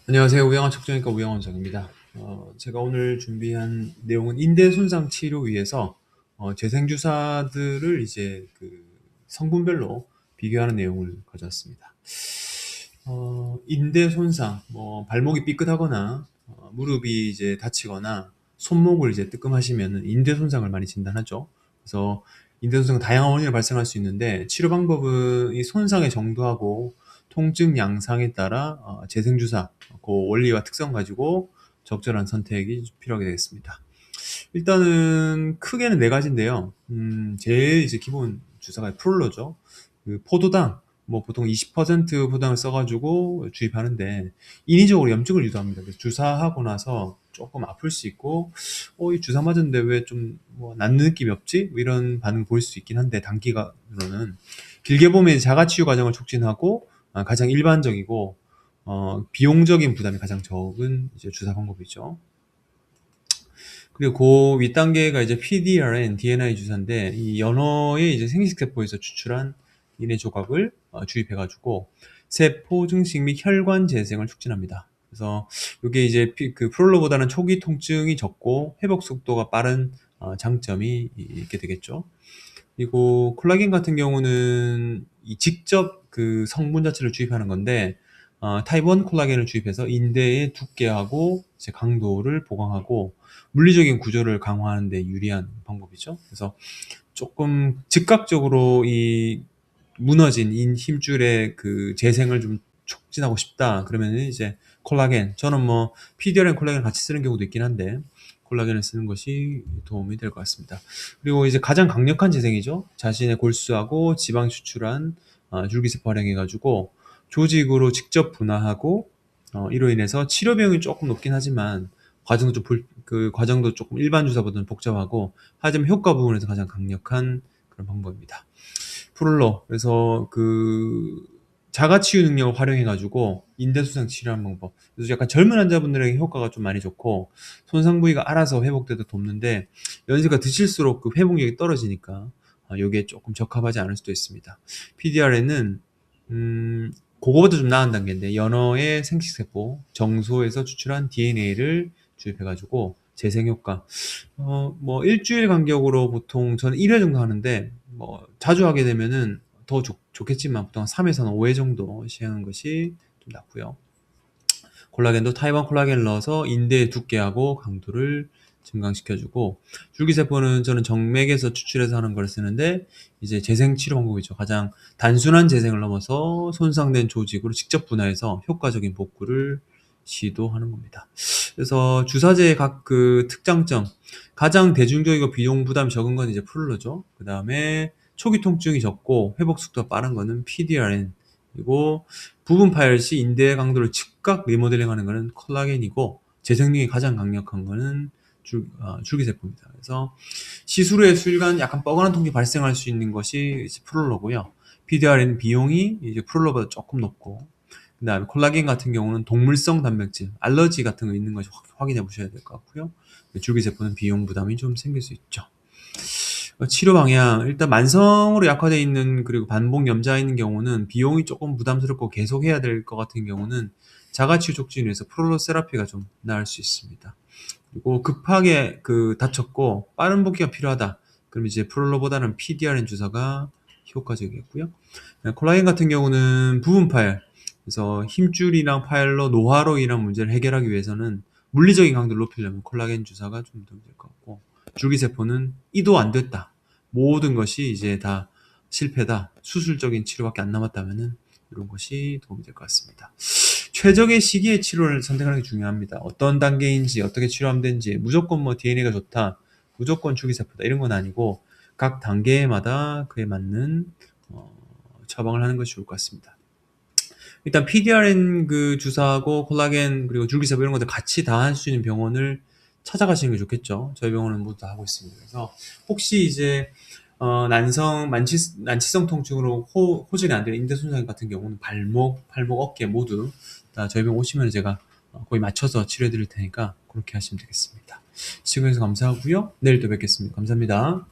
안녕하세요. 우영한 척정외과 우영원 원장입니다. 제가 오늘 준비한 내용은 인대 손상 치료 위해서 재생주사들을 이제 그 성분별로 비교하는 내용을 가져왔습니다. 인대 손상, 뭐 발목이 삐끗하거나 무릎이 이제 다치거나 손목을 이제 뜨끔하시면 인대 손상을 많이 진단하죠. 그래서 인대 손상은 다양한 원인으로 발생할 수 있는데 치료 방법은 이 손상의 정도하고 통증 양상에 따라 재생주사 그 원리와 특성 가지고 적절한 선택이 필요하게 되겠습니다. 일단은 크게는 네 가지인데요. 제일 이제 기본 주사가 프롤로죠. 그 포도당, 뭐 보통 20% 포당을 써가지고 주입하는데 인위적으로 염증을 유도합니다. 그래서 주사하고 나서 조금 아플 수 있고, 이 주사 맞았는데 왜 좀 뭐 낫는 느낌이 없지? 뭐 이런 반응 보일 수 있긴 한데 단기간으로는 길게 보면 자가치유 과정을 촉진하고 가장 일반적이고 비용적인 부담이 가장 적은 이제 주사 방법이죠. 그리고 그 윗단계가 이제 PDRN, DNI 주사인데 이 연어의 이제 생식세포에서 추출한 DNA 조각을 주입해가지고 세포 증식 및 혈관 재생을 촉진합니다. 그래서 이게 이제 그 프롤로보다는 초기 통증이 적고 회복 속도가 빠른 장점이 있게 되겠죠. 그리고 콜라겐 같은 경우는 이 직접 그 성분 자체를 주입하는 건데 타입 1 콜라겐을 주입해서 인대의 두께하고 이제 강도를 보강하고 물리적인 구조를 강화하는 데 유리한 방법이죠. 그래서 조금 즉각적으로 이 무너진 힘줄의 그 재생을 좀 촉진하고 싶다. 그러면 이제 콜라겐, 저는 뭐 PDRN 콜라겐 같이 쓰는 경우도 있긴 한데 콜라겐을 쓰는 것이 도움이 될 것 같습니다. 그리고 이제 가장 강력한 재생이죠. 자신의 골수하고 지방 추출한 줄기세포 활용해가지고 조직으로 직접 분화하고 이로 인해서 치료 비용이 조금 높긴 하지만 그 과정도 조금 일반 주사보다는 복잡하고 하지만 효과 부분에서 가장 강력한 그런 방법입니다. 프롤러. 그래서 그 자가치유 능력을 활용해가지고 인대수상 치료하는 방법. 그래서 약간 젊은 환자분들에게 효과가 좀 많이 좋고 손상 부위가 알아서 회복되도록 돕는데 연세가 드실수록 그 회복력이 떨어지니까 이게 조금 적합하지 않을 수도 있습니다. PDRN은 그거보다 좀 나은 단계인데 연어의 생식세포 정소에서 추출한 DNA를 주입해가지고 재생효과 뭐 일주일 간격으로 보통 저는 1회 정도 하는데 뭐 자주 하게 되면은 더 좋겠지만 보통 3회에서는 5회 정도 시행하는 것이 좀 낫고요. 콜라겐도 타이완 콜라겐을 넣어서 인대의 두께하고 강도를 증강시켜주고 줄기세포는 저는 정맥에서 추출해서 하는 걸 쓰는데 이제 재생치료 방법이죠. 가장 단순한 재생을 넘어서 손상된 조직으로 직접 분화해서 효과적인 복구를 시도하는 겁니다. 그래서 주사제의 각 그 특장점, 가장 대중적이고 비용 부담이 적은 건 이제 프룰러죠. 그 다음에 초기 통증이 적고 회복 속도가 빠른 거는 PDRN, 그리고 부분 파열 시 인대의 강도를 즉각 리모델링하는 거는 콜라겐이고 재생력이 가장 강력한 거는 줄기세포입니다. 그래서 시술 후에 수일간 약간 뻐근한 통증이 발생할 수 있는 것이 이제 프롤러고요. PDRN 비용이 이제 프롤러보다 조금 높고, 그다음에 콜라겐 같은 경우는 동물성 단백질, 알러지 같은 거 있는 것이 확인해 보셔야 될 것 같고요. 줄기세포는 비용 부담이 좀 생길 수 있죠. 치료 방향, 일단 만성으로 약화되어 있는 그리고 반복 염좌 있는 경우는 비용이 조금 부담스럽고 계속 해야 될 것 같은 경우는 자가치유 촉진을 위해서 프롤로 세라피가 좀 나을 수 있습니다. 그리고 급하게 그 다쳤고 빠른 복귀가 필요하다. 그럼 이제 프롤로보다는 PDRN 주사가 효과적이겠고요. 콜라겐 같은 경우는 부분 파열, 그래서 힘줄이랑 파열로 노화로 인한 문제를 해결하기 위해서는 물리적인 강도를 높이려면 콜라겐 주사가 좀 도움이 될 것 같고, 줄기세포는 이도 안 됐다, 모든 것이 이제 다 실패다, 수술적인 치료밖에 안 남았다면은 이런 것이 도움이 될 것 같습니다. 최적의 시기에 치료를 선택하는 게 중요합니다. 어떤 단계인지 어떻게 치료하면 되는지 무조건 뭐 DNA가 좋다, 무조건 줄기세포다 이런 건 아니고 각 단계마다 그에 맞는 처방을 하는 것이 좋을 것 같습니다. 일단 PDRN 그 주사하고 콜라겐 그리고 줄기세포 이런 것들 같이 다 할 수 있는 병원을 찾아가시는 게 좋겠죠. 저희 병원은 모두 다 하고 있습니다. 그래서 혹시 이제 난치성 통증으로 호전이 안 되는 인대 손상 같은 경우는 발목, 팔목, 어깨 모두 다 저희 병원 오시면 제가 거의 맞춰서 치료해 드릴 테니까 그렇게 하시면 되겠습니다. 시청해주셔서 감사하고요. 내일 또 뵙겠습니다. 감사합니다.